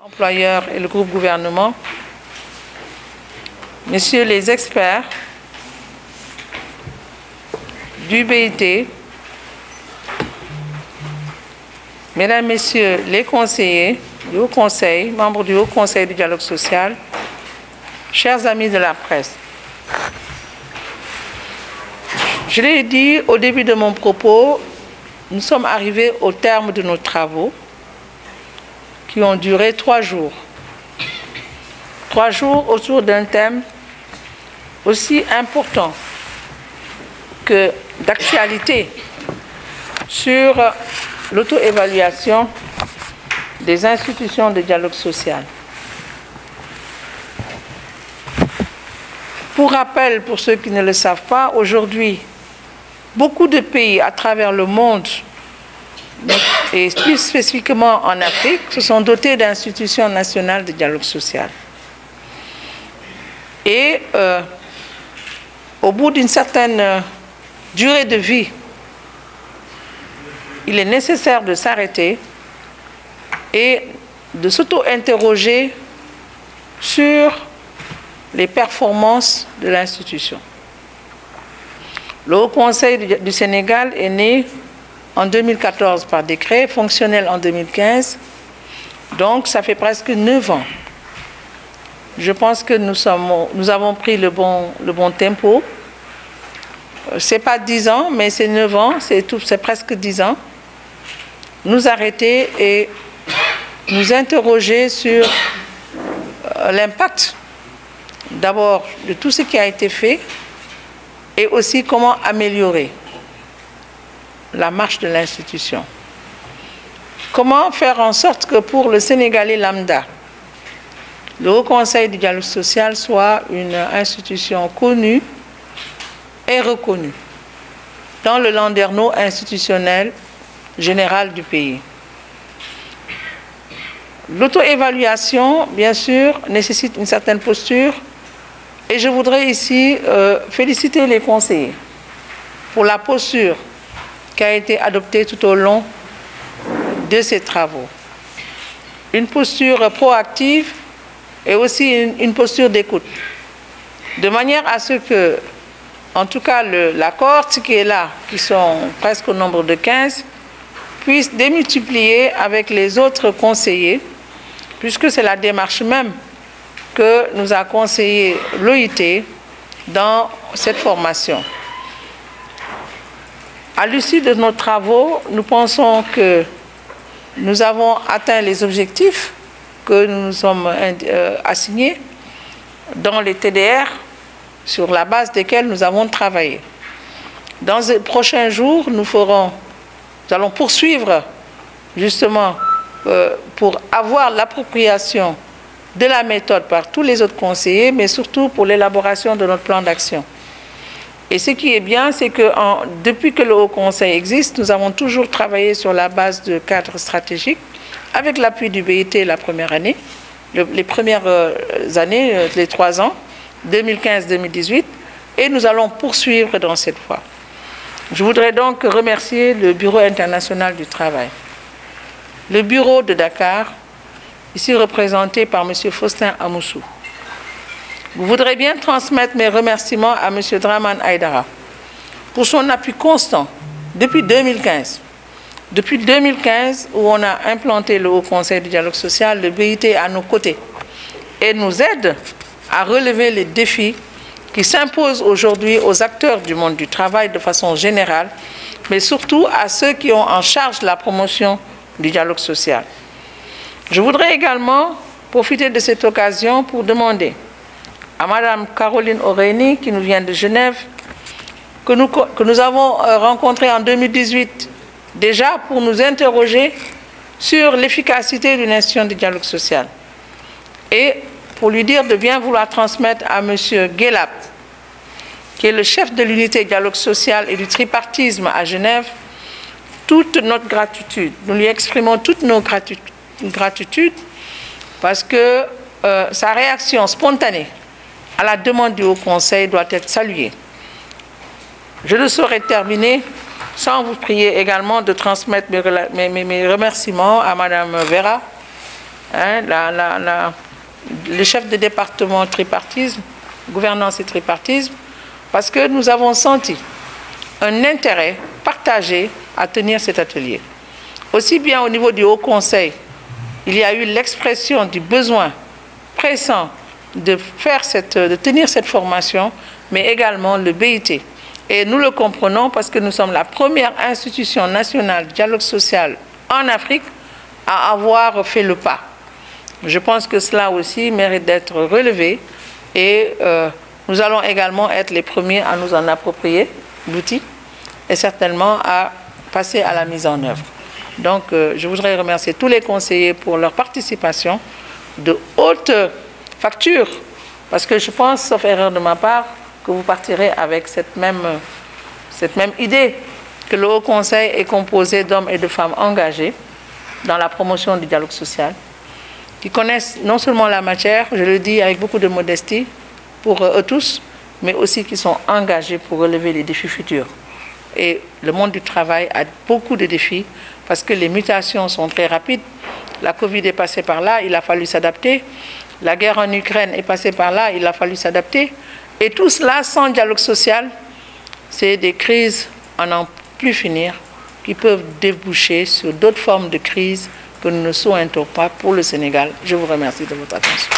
employeurs et le groupe gouvernement, messieurs les experts du BIT, mesdames, messieurs les conseillers du Haut Conseil, membres du Haut Conseil du dialogue social, chers amis de la presse. Je l'ai dit au début de mon propos, nous sommes arrivés au terme de nos travaux qui ont duré 3 jours. 3 jours autour d'un thème aussi important que d'actualité sur l'auto-évaluation des institutions de dialogue social. Pour rappel, pour ceux qui ne le savent pas, aujourd'hui, beaucoup de pays à travers le monde, et plus spécifiquement en Afrique, se sont dotés d'institutions nationales de dialogue social. Et au bout d'une certaine durée de vie, il est nécessaire de s'arrêter et de s'auto-interroger sur les performances de l'institution. Le Haut Conseil du Sénégal est né en 2014 par décret, fonctionnel en 2015, donc ça fait presque 9 ans. Je pense que nous avons pris le bon tempo. Ce n'est pas 10 ans, mais c'est 9 ans, c'est presque 10 ans. Nous arrêter et nous interroger sur l'impact, d'abord, de tout ce qui a été fait et aussi comment améliorer la marche de l'institution. Comment faire en sorte que pour le Sénégalais lambda, le Haut Conseil du dialogue social soit une institution connue et reconnue dans le landerneau institutionnel général du pays. L'auto-évaluation, bien sûr, nécessite une certaine posture et je voudrais ici féliciter les conseillers pour la posture qui a été adoptée tout au long de ces travaux. Une posture proactive et aussi une posture d'écoute, de manière à ce que, en tout cas, la cohorte qui est là, qui sont presque au nombre de 15, puisse démultiplier avec les autres conseillers, puisque c'est la démarche même que nous a conseillé l'OIT dans cette formation. À l'issue de nos travaux, nous pensons que nous avons atteint les objectifs que nous nous sommes assignés dans les TDR sur la base desquels nous avons travaillé. Dans les prochains jours, nous allons poursuivre justement pour avoir l'appropriation de la méthode par tous les autres conseillers, mais surtout pour l'élaboration de notre plan d'action. Et ce qui est bien, c'est que depuis que le Haut Conseil existe, nous avons toujours travaillé sur la base de cadres stratégiques, avec l'appui du BIT la première année, les premières années, les 3 ans, 2015-2018, et nous allons poursuivre dans cette voie. Je voudrais donc remercier le Bureau international du travail, le bureau de Dakar, ici représenté par M. Faustin Amoussou. Je voudrais bien transmettre mes remerciements à M. Draman Aïdara pour son appui constant depuis 2015. Depuis 2015, où on a implanté le Haut Conseil du dialogue social, le BIT est à nos côtés et nous aide à relever les défis qui s'imposent aujourd'hui aux acteurs du monde du travail de façon générale, mais surtout à ceux qui ont en charge la promotion du dialogue social. Je voudrais également profiter de cette occasion pour demander à Mme Caroline Oréni, qui nous vient de Genève, que nous avons rencontrée en 2018, déjà pour nous interroger sur l'efficacité d'une institution de dialogue social. Et pour lui dire de bien vouloir transmettre à M. Guélap, qui est le chef de l'unité dialogue social et du tripartisme à Genève, toute notre gratitude. Nous lui exprimons toutes nos gratitudes parce que sa réaction spontanée à la demande du Haut Conseil doit être saluée. Je ne saurais terminer sans vous prier également de transmettre mes remerciements à Mme Vera, hein, le chef de département tripartisme, gouvernance et tripartisme, parce que nous avons senti un intérêt partagé à tenir cet atelier. Aussi bien au niveau du Haut Conseil, il y a eu l'expression du besoin pressant de tenir cette formation, mais également le BIT. Et nous le comprenons parce que nous sommes la première institution nationale de dialogue social en Afrique à avoir fait le pas. Je pense que cela aussi mérite d'être relevé et nous allons également être les premiers à nous en approprier l'outil et certainement à passer à la mise en œuvre. Donc je voudrais remercier tous les conseillers pour leur participation de haute facture parce que je pense, sauf erreur de ma part, que vous partirez avec cette même idée que le Haut Conseil est composé d'hommes et de femmes engagés dans la promotion du dialogue social, qui connaissent non seulement la matière, je le dis avec beaucoup de modestie pour eux tous, mais aussi qui sont engagés pour relever les défis futurs. Et le monde du travail a beaucoup de défis parce que les mutations sont très rapides. La Covid est passée par là, il a fallu s'adapter. La guerre en Ukraine est passée par là, il a fallu s'adapter. Et tout cela, sans dialogue social, c'est des crises à n'en plus finir qui peuvent déboucher sur d'autres formes de crises que nous ne souhaitons pas pour le Sénégal. Je vous remercie de votre attention.